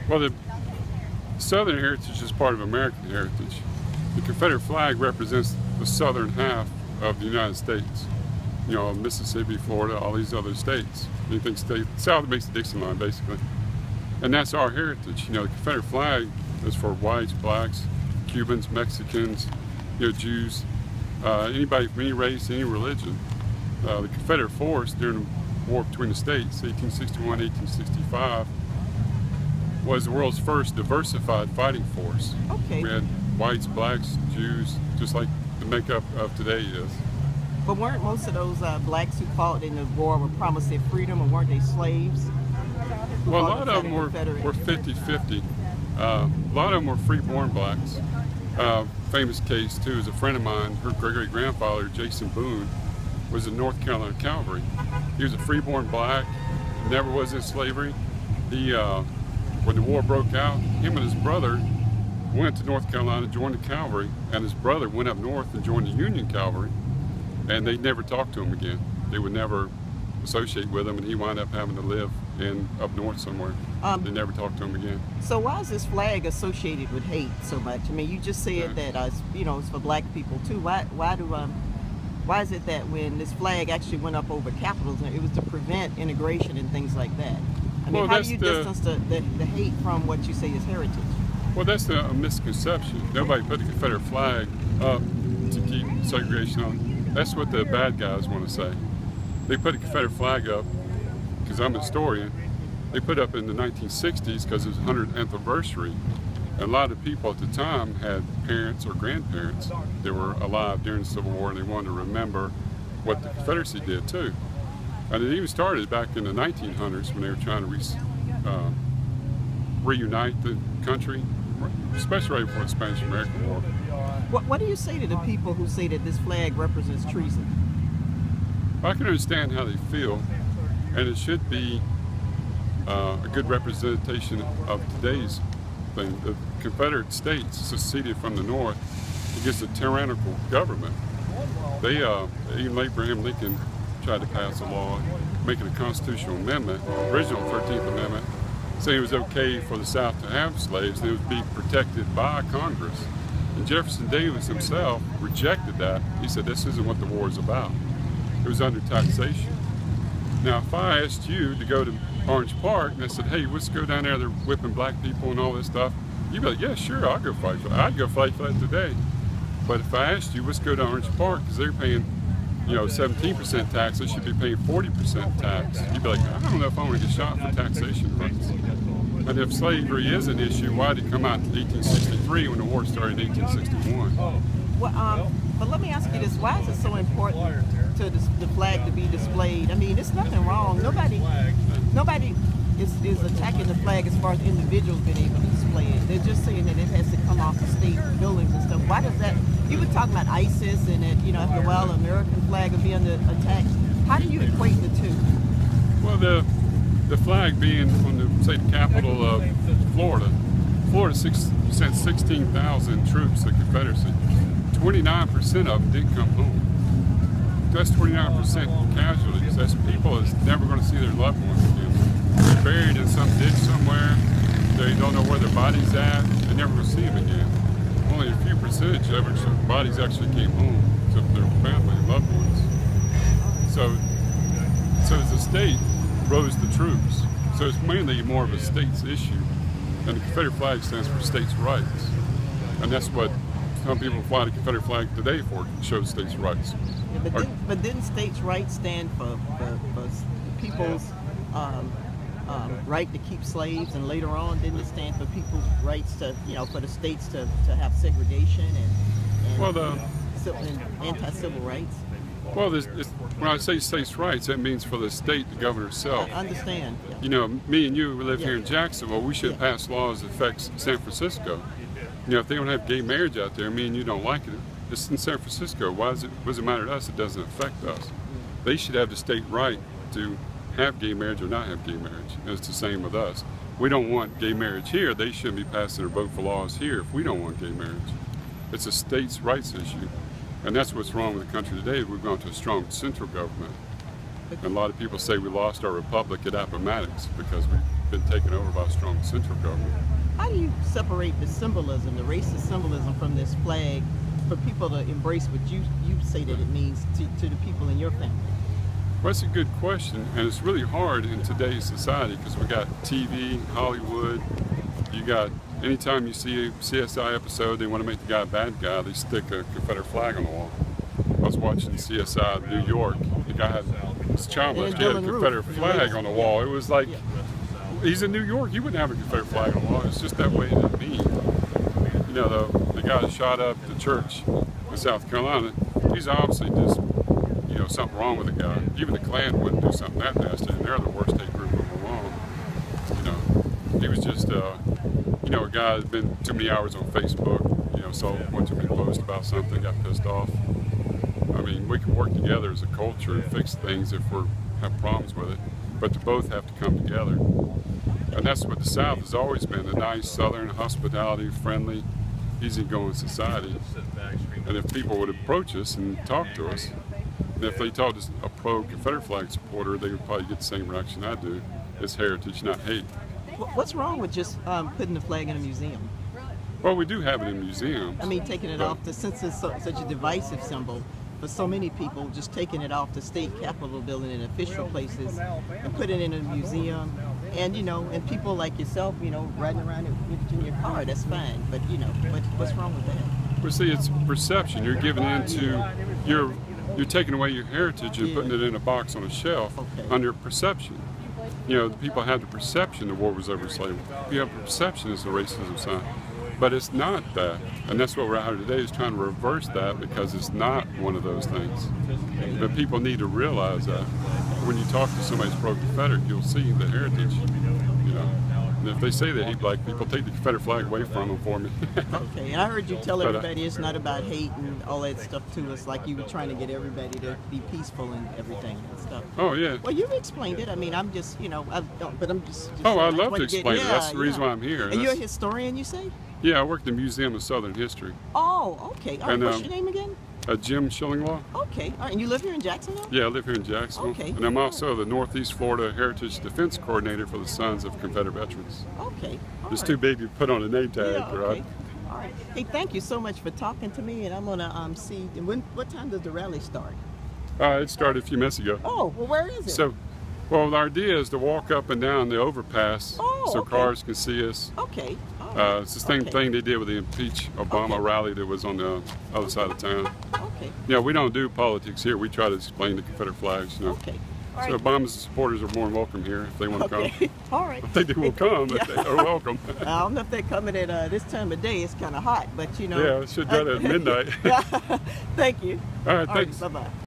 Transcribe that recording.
Well, the Southern heritage is part of American heritage. The Confederate flag represents the southern half of the United States. You know, Mississippi, Florida, all these other states. Anything state south makes the Dixie line, basically. And that's our heritage. You know, the Confederate flag is for whites, blacks, Cubans, Mexicans, you know, Jews, anybody from any race, any religion. The Confederate force during the war between the states, 1861, 1865, was the world's first diversified fighting force. Okay. We had whites, blacks, Jews, just like the makeup of today is. But weren't most of those blacks who fought in the war were promised their freedom, or weren't they slaves? Well, a lot of them were 50-50. A lot of them were free-born blacks. Famous case, too, is a friend of mine, her great-great-grandfather, Jason Boone, was in North Carolina Cavalry. He was a free-born black, never was in slavery. He, when the war broke out, him and his brother went to North Carolina, joined the cavalry, and his brother went up north and joined the Union Cavalry, and they never talked to him again. They would never associate with him, and he wound up having to live up north somewhere. They never talked to him again. So why is this flag associated with hate so much? I mean, you just said that you know, it's for black people too. Why is it that when this flag actually went up over capitals, it was to prevent integration and things like that? I mean, how do you distance the hate from what you say is heritage? Well, that's a misconception. Nobody put the Confederate flag up to keep segregation on. That's what the bad guys want to say. They put the Confederate flag up, because I'm a historian, they put up in the 1960s because it was the 100th anniversary. And a lot of people at the time had parents or grandparents that were alive during the Civil War, and they wanted to remember what the Confederacy did too. And it even started back in the 1900s when they were trying to reunite the country, especially right before the Spanish-American War. What do you say to the people who say that this flag represents treason? I can understand how they feel, and it should be a good representation of today's thing. The Confederate States seceded from the North against a tyrannical government. They, even Abraham Lincoln tried to pass a law making a constitutional amendment, original 13th Amendment, saying it was okay for the South to have slaves and it would be protected by Congress. And Jefferson Davis himself rejected that. He said, this isn't what the war is about. It was under taxation. Now, if I asked you to go to Orange Park and I said, hey, let's go down there, they're whipping black people and all this stuff, you'd be like, yeah, sure, I'll go fight for that. I'd go fight for that today. But if I asked you, let's go to Orange Park, because they're paying, you know, 17% tax, they should be paying 40% tax. You'd be like, I don't know if I want to get shot for taxation rates. And if slavery is an issue, why did it come out in 1863 when the war started in 1861? Well, but let me ask you this, why is it so important to the flag to be displayed? I mean, there's nothing wrong. Nobody is attacking the flag as far as individuals being able to display it. They're just saying that it has to come off the state buildings and stuff. Why does that, you were talking about ISIS and that, you know, after a while the American flag would be under attack. How do you equate the two? Well, the flag being from the, say, the capital of Florida. Florida sent 16,000 troops to the Confederacy. 29% of them didn't come home. That's 29% casualties. That's people that's never going to see their loved ones again. They're buried in some ditch somewhere. They don't know where their body's at. They're never going to see them again. Only a few percentage of their bodies actually came home to their family and loved ones. So as the state rose the troops. So it's mainly more of a state's issue. And the Confederate flag stands for states' rights. And that's what some people fly the Confederate flag today for, to show states' rights. Yeah, but didn't states' rights stand for people's right to keep slaves, and later on didn't it stand for people's rights to, you know, for the states to have segregation and well, anti-civil rights? Well, when I say states' rights, that means for the state to govern itself. I understand. Yeah. You know, me and you, we live here in Jacksonville, we should pass laws that affect San Francisco. You know, if they don't have gay marriage out there, me and you don't like it, it's in San Francisco. Why does it matter to us? It doesn't affect us. They should have the state right to have gay marriage or not have gay marriage. And it's the same with us. We don't want gay marriage here. They shouldn't be passing or vote for laws here if we don't want gay marriage. It's a states' rights issue. And that's what's wrong with the country today. We've gone to a strong central government. And a lot of people say we lost our republic at Appomattox because we been taken over by a strong central government. How do you separate the symbolism, the racist symbolism, from this flag for people to embrace what you say that it means to the people in your family? Well, that's a good question, and it's really hard in today's society because we got TV, Hollywood. You got, anytime you see a CSI episode, they want to make the guy a bad guy, they stick a Confederate flag on the wall. I was watching CSI New York. The guy had his child left, he had a Confederate flag on the wall. It was like, he's in New York, he wouldn't have a Confederate flag on the wall. It's just that way to me. You know, the guy that shot up the church in South Carolina, he's obviously just, you know, something wrong with the guy. Even the Klan wouldn't do something that nasty, and they're the worst hate group of them all. You know, he was just, you know, a guy that's been too many hours on Facebook, you know, saw one too many posts about something, got pissed off. I mean, we can work together as a culture and fix things if we have problems with it, but they both have to come together. And that's what the South has always been, a nice Southern, hospitality, friendly, easygoing society. And if people would approach us and talk to us, and if they talked to a pro-Confederate flag supporter, they would probably get the same reaction I do. It's heritage, not hate. What's wrong with just putting the flag in a museum? Well, we do have it in museums. I mean, taking it off, since it's such a divisive symbol, for so many people, just taking it off the state capitol building and official places and put it in a museum. And, you know, and people like yourself, you know, riding around in your car, that's fine. But, you know, what's wrong with that? Well, see, it's perception. You're giving into, you're taking away your heritage and putting it in a box on a shelf under perception. You know, the people have the perception the war was over slavery. You have perception as the racism sign. But it's not that. And that's what we're out here today, is trying to reverse that, because it's not one of those things. But people need to realize that. When you talk to somebody who's pro-Confederate, you'll see the heritage, you know. And if they say they hate black people, take the Confederate flag away from them for me. Okay, and I heard you tell everybody it's not about hate and all that stuff too. It's like you were trying to get everybody to be peaceful and everything and stuff. Oh, yeah. Well, you've explained it. I mean, I'm just, you know, but I'm just oh, I'd love to explain it. That's the reason why I'm here. And you're a historian, you say? Yeah, I work at the Museum of Southern History. Oh, okay. All right, what's your name again? Jim Shillinglaw. Okay, all right. And you live here in Jacksonville? Yeah, I live here in Jacksonville. Okay. And I'm also the Northeast Florida Heritage Defense Coordinator for the Sons of Confederate Veterans. Okay. It's too big to put on a name tag, yeah, okay. right? All right. Hey, thank you so much for talking to me, and I'm gonna see. And what time does the rally start? It started a few minutes ago. Oh, well, where is it? So, well, the idea is to walk up and down the overpass so cars can see us. Okay. It's the same thing they did with the Impeach Obama rally that was on the other side of town. Okay. Yeah, we don't do politics here. We try to explain the Confederate flags, you know. Okay. So Obama's supporters are more than welcome here if they want to come. All right. I think they will come, but they are welcome. I don't know if they're coming at this time of day. It's kind of hot, but you know. Yeah, it should go at midnight. Thank you. All right, thanks. Bye-bye.